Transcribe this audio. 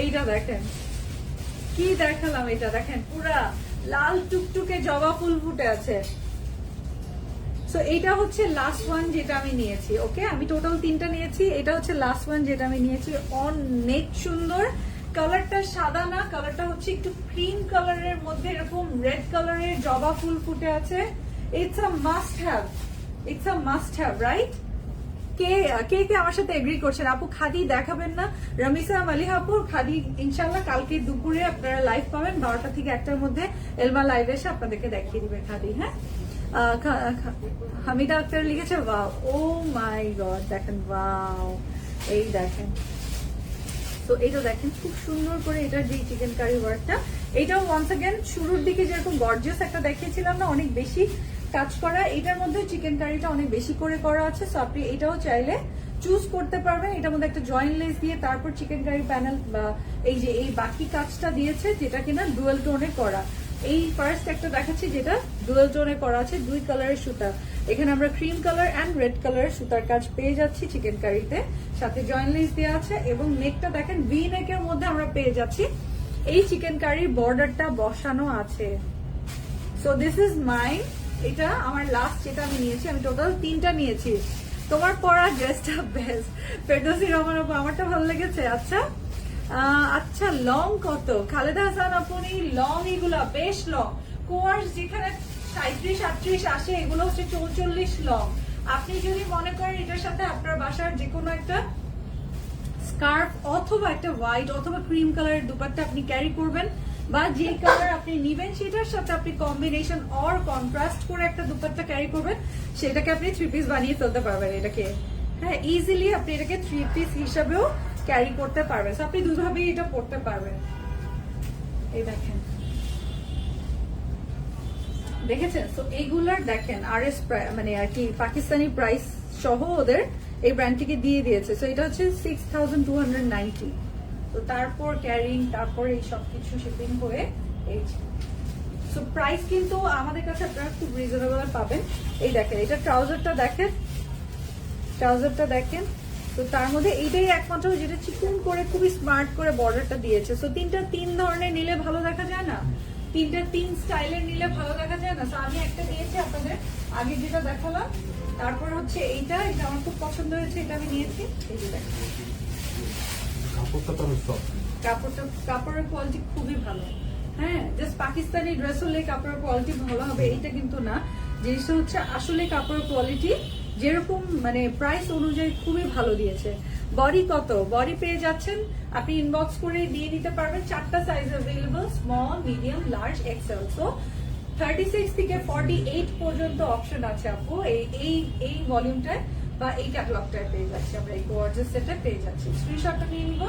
এইটা দেখেন, কি দেখালাম, এটা দেখেন পুরা লাল টুকটুকে জবা ফুল ফুটে আছে। সো এইটা হচ্ছে লাস্ট ওয়ান যেটা আমি নিয়েছি। ওকে, আমি টোটাল 3টা নিয়েছি, এটা হচ্ছে লাস্ট ওয়ান যেটা আমি নিয়েছি। অনেক সুন্দর কালারটা, সাদা না, কালারটা হচ্ছে একটু ক্রিম কালারের মধ্যে এরকম রেড কালারের জবা ফুল ফুটে আছে। It's a must have, it's a must have, right? কে কে কে আমার সাথে এগ্রি করছেন? আপু খাদি দেখাবেন না? রামিসা মালিহা আপু, খাদি ইনশাল্লাহ কালকে দুপুরে আপনারা লাইভ পাবেন 12টা থেকে 1টার মধ্যে। এলমা লাইভ এসে আপনাদেরকে দেখিয়ে দিবে খাদি। হ্যাঁ, হামিদা আক্তার লিখেছে ওয়াও, ও মাই গড, দেখেন ওয়াও, এই দেখেন। তো এইটা দেখেন খুব সুন্দর করে এটার যে চিকেন কারি ওয়ার্কটা, এটাও ওয়ান্স अगेन শুরুর দিকে যেরকম গর্জিয়াস একটা দেখিয়েছিলাম না, অনেক বেশি কাজ করা, এটার মধ্যে চিকেন কারিটা অনেক বেশি করে করা আছে। সো আপনি এটাও চাইলে চুজ করতে পারবেন। এটার মধ্যে একটা জয়েন্ট লেস দিয়ে তারপর চিকেন কারি প্যানেল বা এই যে এই বাকি কাজটা দিয়েছে, যেটা কিনা ডুয়াল টোনে করা। এই ফার্স্ট একটা দেখাচ্ছি যেটা ডুয়াল টোনে করা আছে, 2 কালারের সুতা। এখানে আমরা ক্রিম কালার এন্ড রেড কালারের সুতার কাজ পেয়ে যাচ্ছি চিকেন কারিতে, সাথে জয়েন্ট লেস দেওয়া আছে এবং নেকটা দেখেন ভি নেকের মধ্যে আমরা পেয়ে যাচ্ছি। এই চিকেন কারির বর্ডারটা বসানো আছে। সো দিস ইজ মাইন, এটা আমার লাস্ট যেটা আমি নিয়েছি। আমি টোটাল 3টা নিয়েছি। তোমার পরা ড্রেসটা বেস্ট, ফেরদৌসী রহমান আপু, আমারটা ভালো লেগেছে। আচ্ছা আচ্ছা, লং কত? খালেদা হাসান আপনি, লং এগুলা বেশ লং। কোয়ার্স যেখানে 37-38 আসে, এগুলো হচ্ছে 44 লং। আপনি যদি মনে করেন এটার সাথে আপনার বাসার যে কোনো একটা স্কার্ফ অথবা একটা হোয়াইট অথবা ক্রিম কালারের দুপাট্টা আপনি ক্যারি করবেন, বা যে কালার আপনি নিবেন সেটার সাথে আপনি কম্বিনেশন অর কন্ট্রাস্ট করে একটা দুপাট্টা ক্যারি করবেন, সেটাকে আপনি 3 পিস বানিয়ে ফেলতে পারবেন এটাকে। হ্যাঁ, ইজিলি আপনি এটাকে 3 পিস হিসাবেও ক্যারি করতে পারবেন। আপনি দুভাবেই এটা পড়তে পারবেন। এই দেখেন, দেখেছেন? তো এইগুলার দেখেন আরএস মানে আর কি পাকিস্তানি প্রাইস সহ ওদের এই ব্র্যান্ডটিকে দিয়ে দিয়েছে। সো এটা হচ্ছে 6290। তো তারপর ক্যারিং, তারপর এই সবকিছু শিপিং হয়ে এই। সো প্রাইস কিন্তু আমাদের কাছে আপনারা খুব রিজনেবল পাবেন। এই দেখেন, এটা ট্রাউজারটা দেখেন, ট্রাউজারটা দেখেন। তো তার মধ্যে এইটাই একমাত্র যেটা চিকন করে খুবই স্মার্ট করে বর্ডারটা দিয়েছে। সো 3 ধরনের নিলে ভালো দেখা যায় না, 3 স্টাইলের নিলে ভালো দেখা যায় না। তো আমি একটা নিয়েছি আপনাদের আগে যেটা দেখালাম, তারপর হচ্ছে এইটা, এটা আমার খুব পছন্দ হয়েছে, এটা আমি নিয়েছি। এই যে দেখেন, কাপড়ের কোয়ালিটি খুবই ভালো। হ্যাঁ, জাস্ট পাকিস্তানি ড্রেস হলে কাপড়ের কোয়ালিটি ভালো হবে এইটা কিন্তু না, জিনিসটা হচ্ছে আসলে কাপড়ের কোয়ালিটি যেরকম মানে প্রাইস অনুযায়ী খুবই ভালো দিয়েছে। বডি কত? বডি পেয়ে যাচ্ছেন আপনি ইনবক্স করে দিয়ে নিতে পারবেন। 4টা size available, small, medium, large, XL. So 36 থেকে 48 পর্যন্ত অপশন আছে আপু এই ভলিউমটায় বা এই ক্যাটালগটায় পেয়ে যাচ্ছি আমরা, এই গর্জিয়াস সেটটা পেয়ে যাচ্ছি। স্ক্রিনশটটা নিয়ে নিব।